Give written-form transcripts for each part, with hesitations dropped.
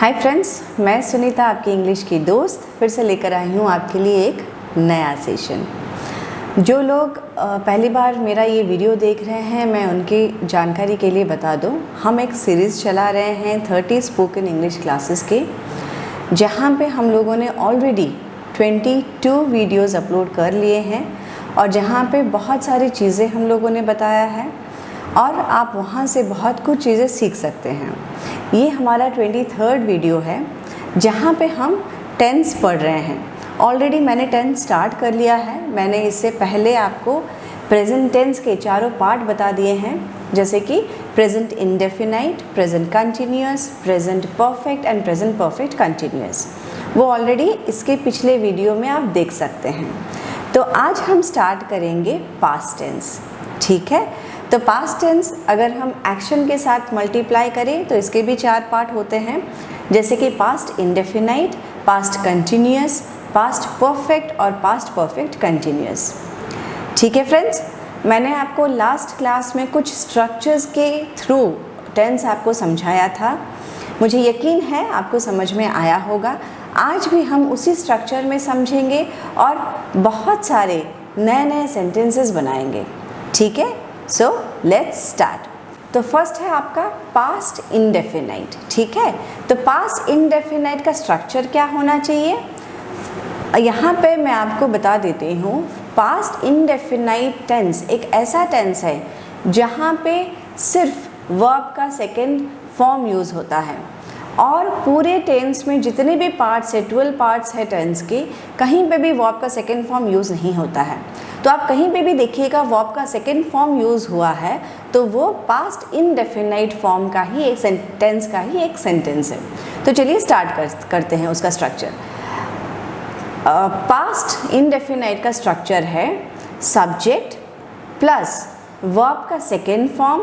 Hi friends, मैं सुनीता आपकी English की दोस्त फिर से लेकर आई हूँ आपके लिए एक नया सेशन। जो लोग पहली बार मेरा ये वीडियो देख रहे हैं, मैं उनकी जानकारी के लिए बता दूँ, हम एक सीरीज़ चला रहे हैं 30 स्पोकन इंग्लिश क्लासेस के, जहाँ पे हम लोगों ने ऑलरेडी 22 वीडियोज़ अपलोड कर लिए हैं और जहाँ पे बहुत सारी चीज़ें हम लोगों ने बताया है और आप वहाँ से बहुत कुछ चीज़ें सीख सकते हैं। ये हमारा 23rd वीडियो है जहाँ पे हम टेंस पढ़ रहे हैं। ऑलरेडी मैंने टेंस स्टार्ट कर लिया है। मैंने इससे पहले आपको प्रेजेंट टेंस के चारों पार्ट बता दिए हैं, जैसे कि present indefinite, present continuous, present perfect and present perfect continuous. वो ऑलरेडी इसके पिछले वीडियो में आप देख सकते हैं। तो आज हम स्टार्ट करेंगे पास्ट टेंस। ठीक है, तो पास्ट टेंस अगर हम एक्शन के साथ मल्टीप्लाई करें तो इसके भी 4 पार्ट होते हैं, जैसे कि past indefinite, past continuous, past perfect और पास्ट परफेक्ट कंटिन्यूअस। ठीक है फ्रेंड्स, मैंने आपको लास्ट क्लास में कुछ स्ट्रक्चर्स के थ्रू टेंस आपको समझाया था। मुझे यकीन है आपको समझ में आया होगा। आज भी हम उसी स्ट्रक्चर में समझेंगे और बहुत सारे नए नए सेंटेंसेस बनाएंगे। ठीक है, सो लेट्स स्टार्ट। तो फर्स्ट है आपका पास्ट इंडेफिनाइट। ठीक है, तो पास्ट इंडेफिनाइट का स्ट्रक्चर क्या होना चाहिए, यहाँ पे मैं आपको बता देती हूँ। पास्ट इंडेफिनाइट टेंस एक ऐसा टेंस है जहाँ पे सिर्फ वर्ब का सेकेंड फॉर्म यूज़ होता है और पूरे टेंस में जितने भी पार्ट्स है, 12 पार्ट्स है टेंस के, कहीं पे भी वर्ब का सेकेंड फॉर्म यूज़ नहीं होता है। तो आप कहीं पे भी देखिएगा वर्ब का सेकेंड फॉर्म यूज़ हुआ है तो वो पास्ट इंडेफिनाइट फॉर्म का ही एक सेंटेंस का ही एक सेंटेंस है। तो चलिए स्टार्ट करते हैं उसका स्ट्रक्चर। पास्ट इंडेफिनाइट का स्ट्रक्चर है सब्जेक्ट प्लस वर्ब का सेकेंड फॉर्म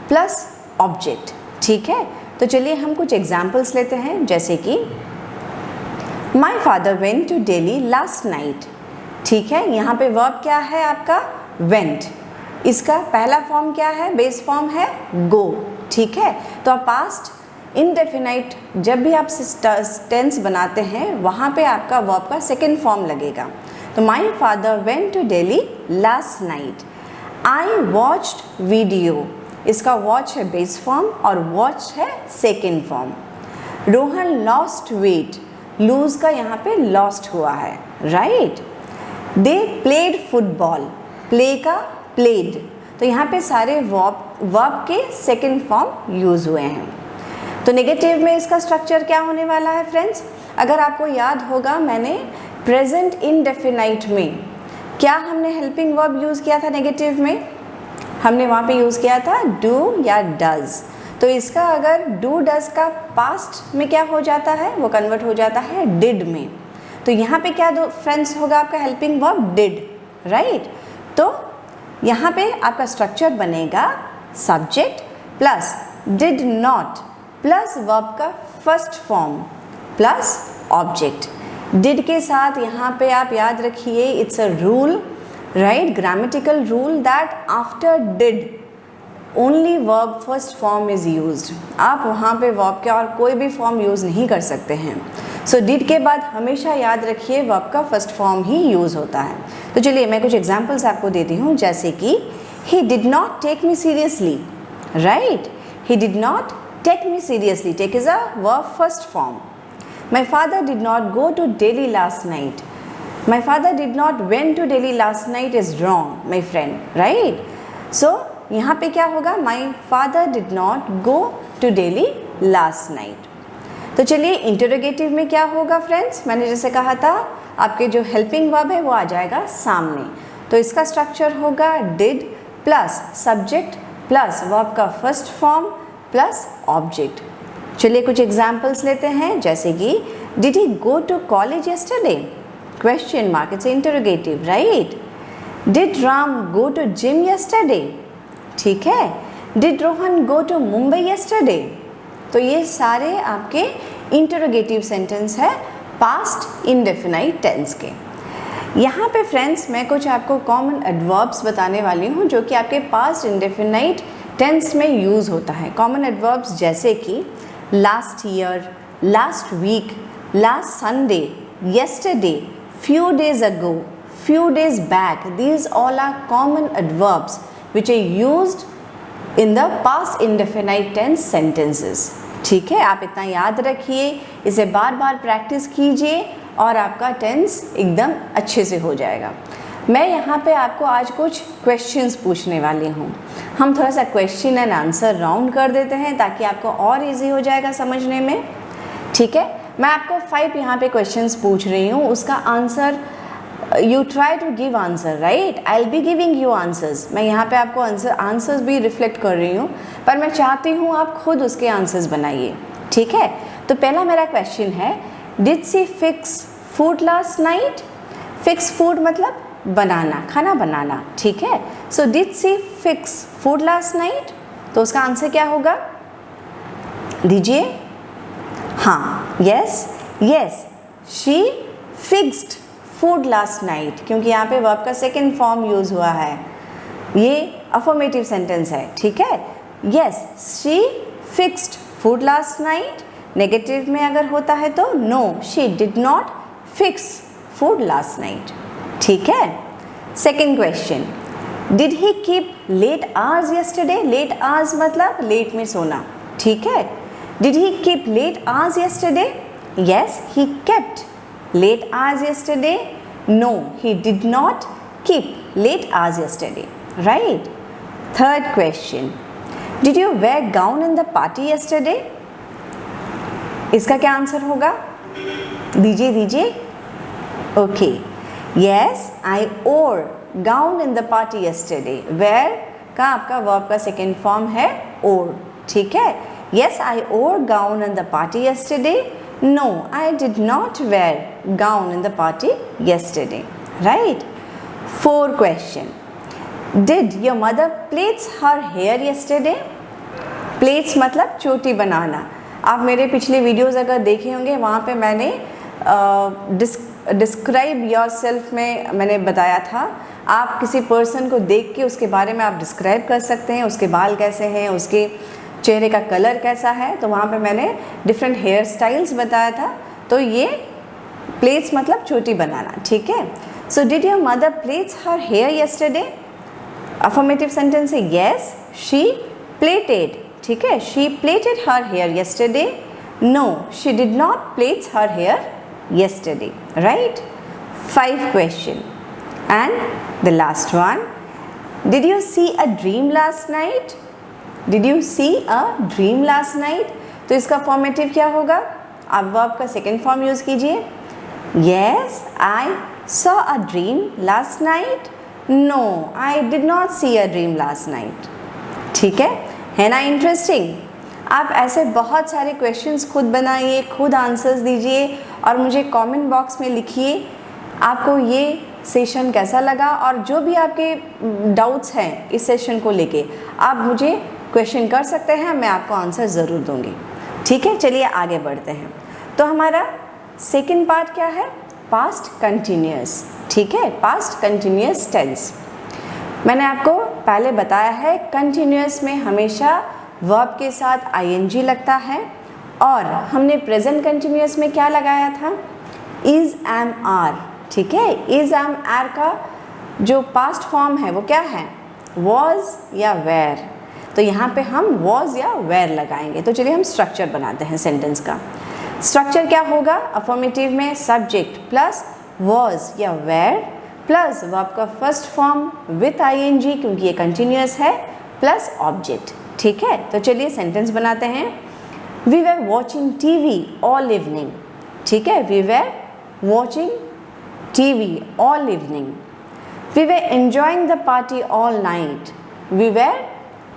प्लस ऑब्जेक्ट। ठीक है, तो चलिए हम कुछ एग्जाम्पल्स लेते हैं, जैसे कि my father went to Delhi last night. ठीक है, यहाँ पे वर्ब क्या है आपका वेंट, इसका पहला फॉर्म क्या है, बेस फॉर्म है गो। ठीक है, तो आप पास्ट इंडेफिनाइट जब भी आप टेंस बनाते हैं वहाँ पे आपका वर्ब का सेकेंड फॉर्म लगेगा। तो my father went to Delhi last night. I watched video, इसका वॉच है बेस फॉर्म और वॉच है second form. Rohan lost weight, lose का यहाँ पे लॉस्ट हुआ है, right. They played football, play का प्लेड, तो यहाँ पे सारे वर्ब के सेकेंड फॉर्म यूज़ हुए हैं। तो नेगेटिव में इसका स्ट्रक्चर क्या होने वाला है फ्रेंड्स, अगर आपको याद होगा मैंने प्रेजेंट इंडेफिनाइट में क्या हमने हेल्पिंग वर्ब यूज़ किया था नेगेटिव में, हमने वहाँ पे यूज़ किया था डू या डज। तो इसका अगर डू डज का पास्ट में क्या हो जाता है, वो कन्वर्ट हो जाता है डिड में। तो यहाँ पे क्या दो फ्रेंड्स होगा आपका हेल्पिंग वर्ब डिड, राइट। तो यहाँ पे आपका स्ट्रक्चर बनेगा subject plus did not plus verb का first form plus object. Did के साथ यहाँ पे आप याद रखिए, it's a rule, right, grammatical rule that after did only verb first form is used. आप वहाँ पे वर्ब का और कोई भी फॉर्म यूज़ नहीं कर सकते हैं। सो डिड के बाद हमेशा याद रखिए वर्ब का फर्स्ट फॉर्म ही यूज़ होता है। तो चलिए मैं कुछ एग्जांपल्स आपको देती हूँ, जैसे कि he did not take me seriously, right. He did not take me seriously, take is a verb first form. My father did not go to Delhi last night, my father did not went to Delhi last night is wrong my friend, right. So यहाँ पे क्या होगा, my father did not go to Delhi last night. तो चलिए interrogative में क्या होगा friends, मैंने जैसे कहा था आपके जो हेल्पिंग वर्ब है वो आ जाएगा सामने। तो इसका स्ट्रक्चर होगा did plus subject plus verb का फर्स्ट फॉर्म प्लस ऑब्जेक्ट। चलिए कुछ एग्जाम्पल्स लेते हैं, जैसे कि did he go to college yesterday, question mark, it's interrogative, right. Did Ram go to gym yesterday, ठीक है। Did Rohan go to Mumbai yesterday. तो ये सारे आपके इंटरोगेटिव सेंटेंस है पास्ट इंडेफिनाइट टेंस के। यहाँ पे फ्रेंड्स मैं कुछ आपको कॉमन एडवर्ब्स बताने वाली हूँ जो कि आपके पास्ट इंडेफिनाइट टेंस में यूज़ होता है। कॉमन एडवर्ब्स जैसे कि last year, last week, last Sunday, yesterday, few days ago, few days back. These all are common adverbs which are used in the past indefinite tense sentences. ठीक है, आप इतना याद रखिए, इसे बार बार प्रैक्टिस कीजिए और आपका टेंस एकदम अच्छे से हो जाएगा। मैं यहाँ पे आपको आज कुछ क्वेश्चंस पूछने वाली हूँ। हम थोड़ा सा क्वेश्चन एंड आंसर राउंड कर देते हैं ताकि आपको और इजी हो जाएगा समझने में। ठीक है, मैं आपको 5 यहाँ पे क्वेश्चंस पूछ रही हूँ, उसका answer you try to give answer, right? I will be giving you answers. मैं यहाँ पे आपको आंसर्स भी रिफ्लेक्ट कर रही हूँ, पर मैं चाहती हूँ आप खुद उसके आंसर्स बनाइए। ठीक है, तो पहला मेरा क्वेश्चन है, did she fix food last night? Fix food मतलब बनाना, खाना बनाना। ठीक है, so did she fix food last night? तो उसका आंसर क्या होगा, दीजिए। हाँ, yes yes, she fixed food last night, क्योंकि यहाँ पे वर्ब का सेकेंड फॉर्म यूज हुआ है, ये अफर्मेटिव सेंटेंस है। ठीक है, yes she fixed food last night. Negative में अगर होता है तो no, she did not fix food last night. ठीक है, second question, did he keep late hours yesterday? Late hours मतलब लेट में सोना। ठीक है, did he keep late hours yesterday? Yes, he kept late hours yesterday. No, he did not keep late hours yesterday, right? Third question, did you wear gown in the party yesterday? इसका क्या answer होगा, दीजिए दीजिए। Okay, yes, I wore gown in the party yesterday. Wear का आपका verb का second form है wore। ठीक है, yes, I wore gown in the party yesterday. No, I did not wear gown in the party yesterday, right? 4 question, did your mother plaits her hair yesterday? Plaits मतलब चोटी बनाना। आप मेरे पिछले videos अगर देखे होंगे, वहाँ पे मैंने डिस्क्राइब योर सेल्फ में मैंने बताया था, आप किसी पर्सन को देख के उसके बारे में आप डिस्क्राइब कर सकते हैं, उसके बाल कैसे हैं, उसके चेहरे का कलर कैसा है, तो वहाँ पे मैंने डिफरेंट हेयर स्टाइल्स बताया था। तो ये प्लेट्स मतलब चोटी बनाना। ठीक है, so did your mother plaits her hair yesterday? Affirmative sentence है येस, शी प्लेटेड। ठीक है, she plaited her hair yesterday. No, she did not plaits her hair yesterday, right? 5 question and the last one, did you see a dream last night? Did you see a dream last night? तो इसका formative क्या होगा, आप verb का second form use कीजिए। Yes, I saw a dream last night. No, I did not see a dream last night. ठीक है ना इंटरेस्टिंग? आप ऐसे बहुत सारे क्वेश्चंस खुद बनाइए, खुद आंसर्स दीजिए और मुझे कमेंट बॉक्स में लिखिए आपको ये सेशन कैसा लगा, और जो भी आपके डाउट्स हैं इस सेशन को लेके आप मुझे क्वेश्चन कर सकते हैं, मैं आपको आंसर ज़रूर दूंगी। ठीक है, चलिए आगे बढ़ते हैं। तो हमारा सेकंड पार्ट क्या है, पास्ट कंटिन्यूअस। ठीक है, पास्ट कंटिन्यूअस टेंस। मैंने आपको पहले बताया है कंटिन्यूअस में हमेशा वर्ब के साथ आईएनजी लगता है, और हमने प्रेजेंट कंटिन्यूअस में क्या लगाया था, इज एम आर। ठीक है, इज एम आर का जो पास्ट फॉर्म है वो क्या है, वॉज या वेर। तो यहाँ पे हम वॉज या वेर लगाएंगे। तो चलिए हम स्ट्रक्चर बनाते हैं सेंटेंस का। स्ट्रक्चर क्या होगा, अफर्मेटिव में सब्जेक्ट प्लस वॉज या वेर प्लस वर्ब का फर्स्ट फॉर्म विथ आईएनजी क्योंकि ये कंटिन्यूअस है, प्लस ऑब्जेक्ट। ठीक है, तो चलिए सेंटेंस बनाते हैं। We were watching TV all evening. ठीक है, we were watching TV all evening. We were enjoying the party all night. We were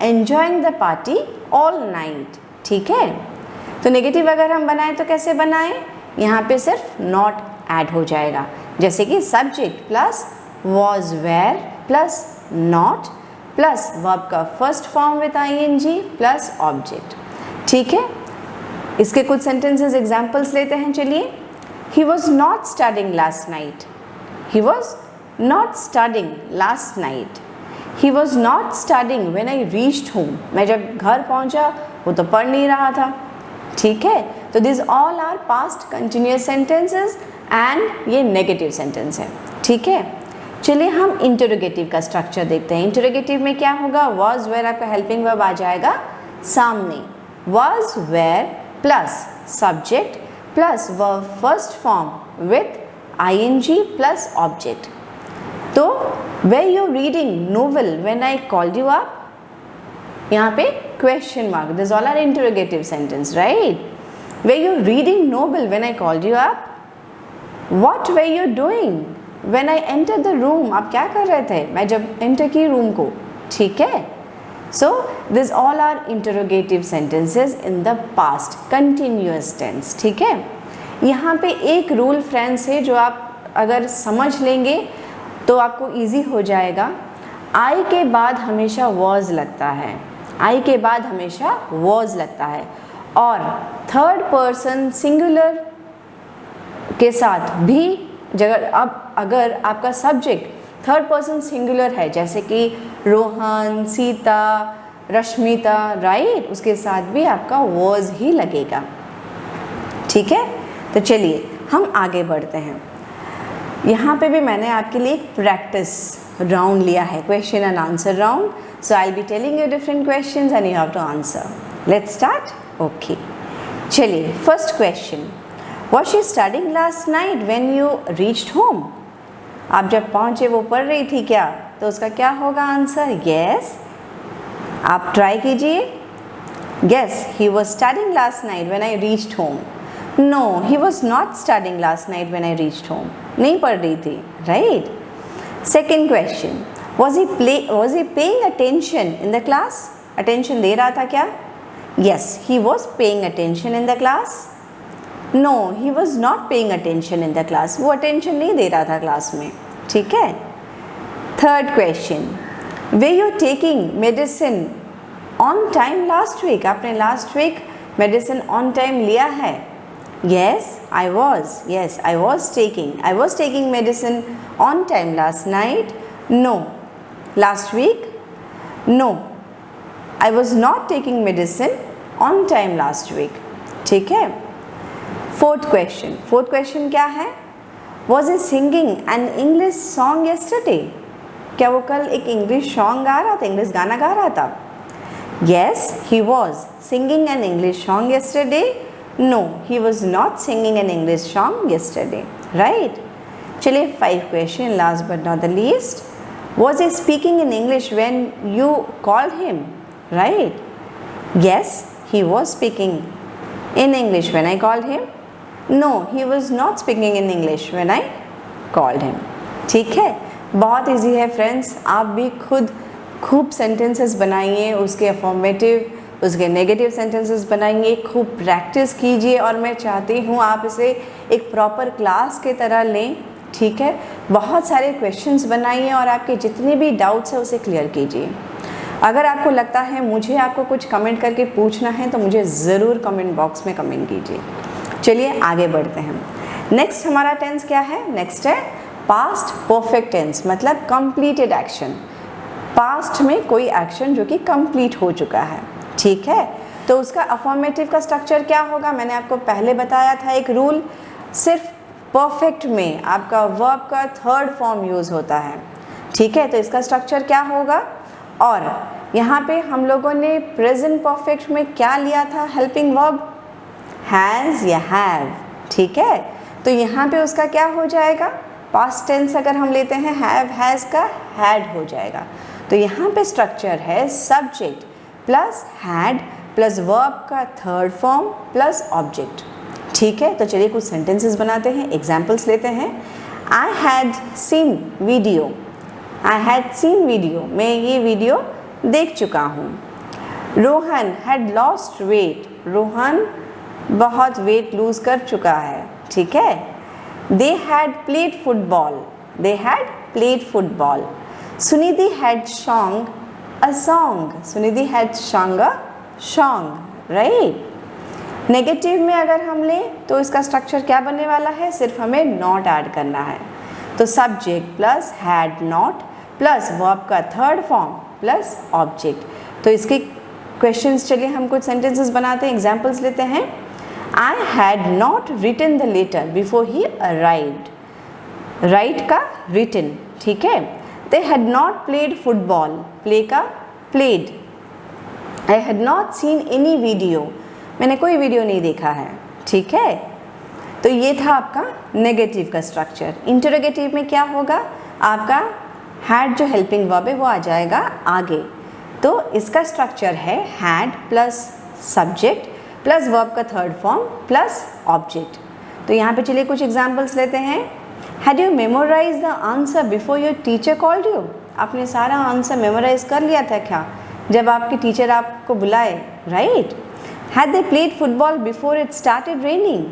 enjoying the party all night. ठीक है, तो नेगेटिव अगर हम बनाएं तो कैसे बनाएं, यहाँ पे सिर्फ नॉट ऐड हो जाएगा, जैसे कि subject plus was were plus not plus verb का first form with ING plus object. ठीक है, इसके कुछ सेंटेंसेस एग्जाम्पल्स लेते हैं। चलिए, he was not studying last night. He was not studying last night. He was not studying when I reached home. मैं जब घर पहुंचा वो तो पढ़ नहीं रहा था। ठीक है, तो this all are past continuous sentences and ये नेगेटिव सेंटेंस है, ठीक है। चलिए हम इंटरोगेटिव का स्ट्रक्चर देखते हैं। इंटरोगेटिव में क्या होगा, वॉज वेयर आपका हेल्पिंग वर्ब आ जाएगा सामने, was were plus subject plus verb first form with ing plus object. तो were you reading novel when I called you up? यहाँ पे question mark, this all are interrogative sentence, right? Were you reading novel when I called you up? What were you doing when I entered the room? आप क्या कर रहे थे मैं जब enter की रूम को, ठीक है। So this all are interrogative sentences in the past continuous tense, ठीक है। यहाँ पे एक रूल फ्रेंड्स है जो आप अगर समझ लेंगे तो आपको इजी हो जाएगा। आई के बाद हमेशा वॉज लगता है, आई के बाद हमेशा वॉज लगता है, और थर्ड पर्सन सिंगुलर के साथ भी अगर आपका सब्जेक्ट थर्ड पर्सन सिंगुलर है, जैसे कि रोहन, सीता, रश्मिता, राइट, उसके साथ भी आपका वॉज ही लगेगा, ठीक है। तो चलिए हम आगे बढ़ते हैं। यहाँ पे भी मैंने आपके लिए एक प्रैक्टिस राउंड लिया है, question and answer round. So I will be telling you different questions and you have to answer. Let's start. Okay, चलिए first question, was she studying last night when you reached home? आप जब पहुँचे वो पढ़ रही थी क्या, तो उसका क्या होगा आंसर? यस, आप ट्राई कीजिए। Yes, he was studying last night when I reached home. No, he was not studying last night when I reached home, नहीं पढ़ रही थी, right. Second question, was he paying attention in the class? Attention दे रहा था क्या? Yes, he was paying attention in the class. No, he was not paying attention in the class, वो attention नहीं दे रहा था क्लास में, ठीक है। Third question, were you taking medicine on time last week? आपने last week medicine on time लिया है? Yes, I was. Yes, I was taking medicine on time last night. No. Last week? No. I was not taking medicine on time last week. ठीक है। Fourth question क्या है? Was he singing an English song yesterday? क्या वो कल एक English song गा रहा था, इंग्लिश गाना गा रहा था? Yes, he was singing an English song yesterday. No, he was not singing an English song yesterday, right? चलिए 5 question, last but not the least. Was he speaking in English when you called him? Right? Yes, he was speaking in English when I called him. No, he was not speaking in English when I called him. ठीक है, बहुत easy है friends. आप भी खुद खूब sentences बनाइए, उसके अफॉर्मेटिव उसके नेगेटिव सेंटेंसेस बनाएंगे, खूब प्रैक्टिस कीजिए, और मैं चाहती हूँ आप इसे एक प्रॉपर क्लास के तरह लें, ठीक है। बहुत सारे क्वेश्चंस बनाइए और आपके जितने भी डाउट्स हैं उसे क्लियर कीजिए। अगर आपको लगता है मुझे आपको कुछ कमेंट करके पूछना है तो मुझे ज़रूर कमेंट बॉक्स में कमेंट कीजिए। चलिए आगे बढ़ते हैं। नेक्स्ट हमारा टेंस क्या है? नेक्स्ट है पास्ट परफेक्ट टेंस, मतलब कंप्लीटेड एक्शन, पास्ट में कोई एक्शन जो कि कंप्लीट हो चुका है, ठीक है। तो उसका अफर्मेटिव का स्ट्रक्चर क्या होगा? मैंने आपको पहले बताया था एक रूल, सिर्फ परफेक्ट में आपका वर्ब का थर्ड फॉर्म यूज़ होता है, ठीक है। तो इसका स्ट्रक्चर क्या होगा? और यहाँ पे हम लोगों ने प्रेजेंट परफेक्ट में क्या लिया था? हेल्पिंग वर्ब हैज़ या हैव, ठीक है। तो यहाँ पे उसका क्या हो जाएगा? पास्ट टेंस अगर हम लेते हैं हैव हैज़ का हैड हो जाएगा। तो यहाँ पे स्ट्रक्चर है subject plus had plus verb का थर्ड फॉर्म प्लस ऑब्जेक्ट, ठीक है। तो चलिए कुछ सेंटेंसेस बनाते हैं, एग्जाम्पल्स लेते हैं। I had seen video, I had seen video, मैं ये वीडियो देख चुका हूँ। Rohan had lost weight, Rohan बहुत वेट लूज कर चुका है, ठीक है। They had played football, they had played football. Sunidhi had song a song, Sunidhi had song a song, right. Negative में अगर हम लें तो इसका स्ट्रक्चर क्या बनने वाला है? सिर्फ हमें नॉट ऐड करना है। तो subject plus had not plus verb का थर्ड फॉर्म प्लस ऑब्जेक्ट। तो इसके क्वेश्चंस, चलिए हम कुछ सेंटेंसेस बनाते हैं, एग्जांपल्स लेते हैं। I had not written the letter before he arrived. Write का written, ठीक है. They had not played football. Play का played. I had not seen any video. मैंने कोई वीडियो नहीं देखा है, ठीक है. तो ये था आपका नेगेटिव का स्ट्रक्चर. इंटरोगेटिव में क्या होगा, आपका हैड जो हेल्पिंग वर्ब है वो आ जाएगा आगे. तो इसका स्ट्रक्चर है had plus subject plus verb का थर्ड फॉर्म प्लस ऑब्जेक्ट. तो यहाँ पे चलिए कुछ एग्जांपल्स लेते हैं. Had you memorise the answer before your teacher called you. आपने सारा आंसर मेमोराइज कर लिया था क्या जब आपके टीचर आपको बुलाए, right. Had they played football before it started raining.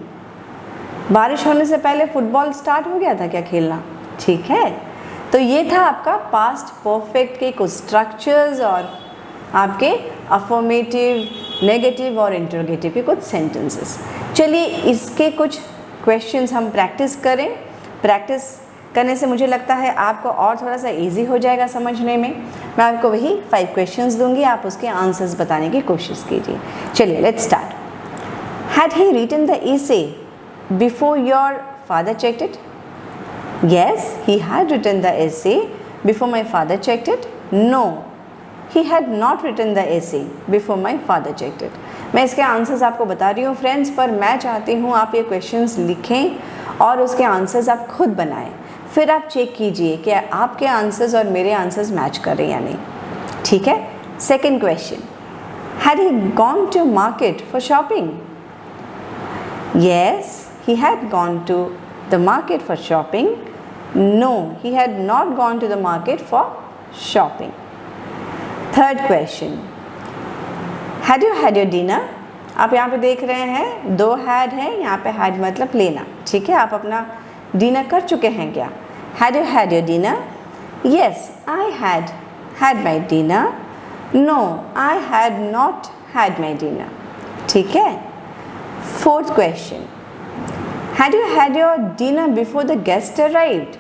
बारिश होने से पहले फुटबॉल स्टार्ट हो गया था क्या खेलना, ठीक है. तो ये था आपका पास्ट परफेक्ट के कुछ स्ट्रक्चर्स और आपके अफर्मेटिव, नेगेटिव और इंटरोगेटिव के कुछ सेंटेंसेस. चलिए इसके कुछ क्वेश्चंस हम प्रैक्टिस करें. प्रैक्टिस करने से मुझे लगता है आपको और थोड़ा सा इजी हो जाएगा समझने में. मैं आपको वही 5 क्वेश्चंस दूंगी, आप उसके आंसर्स बताने की कोशिश कीजिए. चलिए let's start. Had he written the essay before your father checked it. Yes, he had written the essay before my father checked it. No, he had not written the essay before my father checked it. मैं इसके answers आपको बता रही हूँ friends, पर मैं चाहती हूँ आप ये क्वेश्चंस लिखें और उसके आंसर्स आप खुद बनाएं. फिर आप चेक कीजिए कि आपके आंसर्स और मेरे आंसर्स मैच कर रहे हैं या नहीं, ठीक है. Second question, had he gone to market for shopping. Yes, he had gone to the market for shopping. No, he had not gone to the market for shopping. Third question, had you had your dinner. आप यहाँ पे देख रहे हैं 2 had है, यहाँ पे had मतलब लेना, ठीक है. आप अपना डिनर कर चुके हैं क्या. had you had your dinner. Yes, I had had my dinner. No, I had not had my dinner, ठीक है. Fourth question, had you had your dinner before the guest arrived.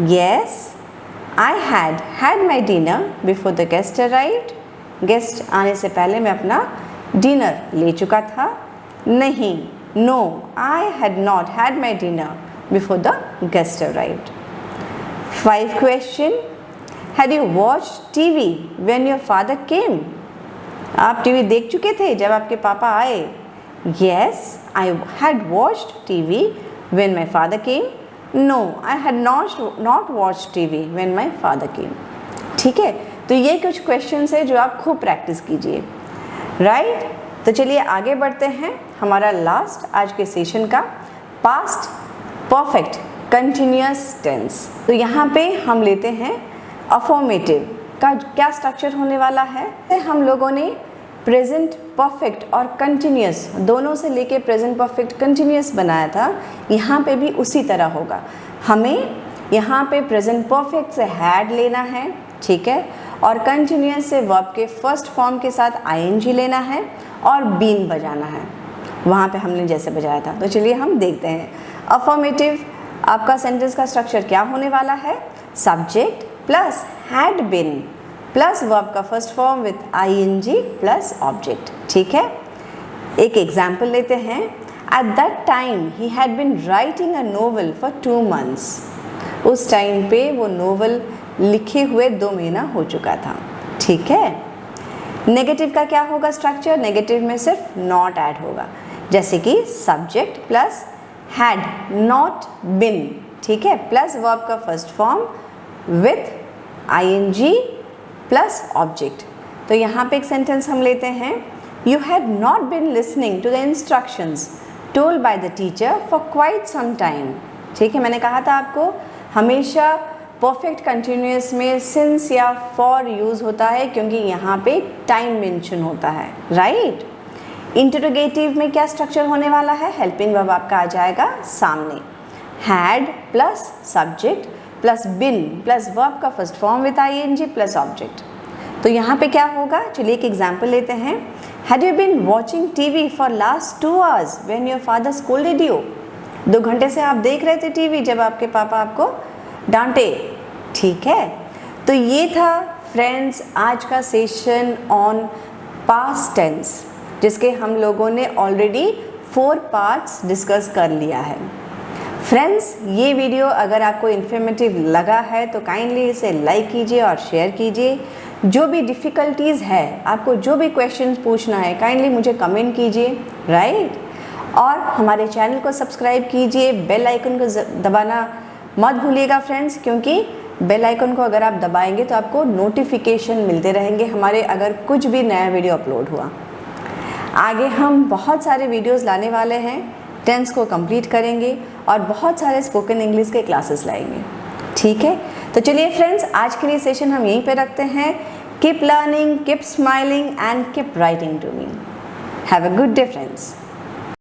Yes, I had had my dinner before the guest arrived. Guest आने से पहले मैं अपना dinner ले चुका था. नहीं, no, I had not had my dinner before the guest arrived. 5 question, had you watched TV when your father came. आप टीवी देख चुके थे जब आपके पापा आए. Yes, I had watched TV when my father came. No, I had not watched TV when my father came. ठीक है. तो ये कुछ क्वेश्चंस है जो आप खूब प्रैक्टिस कीजिए, राइट. तो चलिए आगे बढ़ते हैं. हमारा लास्ट आज के सेशन का पास्ट परफेक्ट कंटिन्यूअस टेंस. तो यहाँ पे हम लेते हैं अफर्मेटिव का क्या स्ट्रक्चर होने वाला है. हम लोगों ने प्रेजेंट परफेक्ट और कंटिन्यूअस दोनों से लेके प्रेजेंट परफेक्ट कंटिन्यूअस बनाया था. यहाँ पे भी उसी तरह होगा. हमें यहाँ पे प्रेजेंट परफेक्ट से हैड लेना है, ठीक है, और कंटिन्यूअस से वर्ब के फर्स्ट फॉर्म के साथ आईएनजी लेना है और बीन बजाना है वहाँ पे हमने जैसे बजाया था. तो चलिए हम देखते हैं. अफर्मेटिव आपका सेंटेंस का स्ट्रक्चर क्या होने वाला है. Subject plus had been plus verb का first form with ING plus object, ठीक है. एक एग्जाम्पल लेते हैं. At that time he had been writing a novel for 2 months. उस टाइम पे वो नोवेल लिखे हुए 2 महीना हो चुका था, ठीक है. नेगेटिव का क्या होगा स्ट्रक्चर. नेगेटिव में सिर्फ नॉट ऐड होगा, जैसे कि subject plus had not been, ठीक है, प्लस वर्ब का first form with ING plus object. तो यहाँ पे एक सेंटेंस हम लेते हैं. You had not been listening to the instructions told by the teacher for quite some time. ठीक है, मैंने कहा था आपको हमेशा परफेक्ट कंटिन्यूअस में सिंस या फॉर यूज़ होता है क्योंकि यहाँ पे टाइम मेंशन होता है, राइट. इंटरोगेटिव में क्या स्ट्रक्चर होने वाला है. हेल्पिंग वर्ब आपका आ जाएगा सामने. Had plus subject plus been plus verb का first form with ING plus object. तो यहाँ पे क्या होगा. चलिए एक एग्जाम्पल लेते हैं. Had you been watching TV for last 2 hours when your father scolded you. 2 घंटे से आप देख रहे थे टीवी जब आपके पापा आपको डांटे, ठीक है. तो ये था फ्रेंड्स आज का सेशन ऑन पास्ट टेंस जिसके हम लोगों ने ऑलरेडी 4 पार्ट्स डिस्कस कर लिया है। फ्रेंड्स, ये वीडियो अगर आपको इन्फॉर्मेटिव लगा है तो काइंडली इसे लाइक कीजिए और शेयर कीजिए। जो भी डिफ़िकल्टीज़ है, आपको जो भी क्वेश्चंस पूछना है, काइंडली मुझे कमेंट कीजिए, राइट। और हमारे चैनल को सब्सक्राइब कीजिए, बेल आइकन को दबाना मत भूलिएगा फ्रेंड्स, क्योंकि बेल आइकन को अगर आप दबाएंगे तो आपको नोटिफिकेशन मिलते रहेंगे हमारे अगर कुछ भी नया वीडियो अपलोड हुआ। आगे हम बहुत सारे वीडियोस लाने वाले हैं, टेंस को कंप्लीट करेंगे और बहुत सारे स्पोकन इंग्लिश के क्लासेस लाएंगे, ठीक है। तो चलिए फ्रेंड्स, आज के लिए सेशन हम यहीं पे रखते हैं। Keep learning, keep smiling and keep writing to me. Have a good day friends.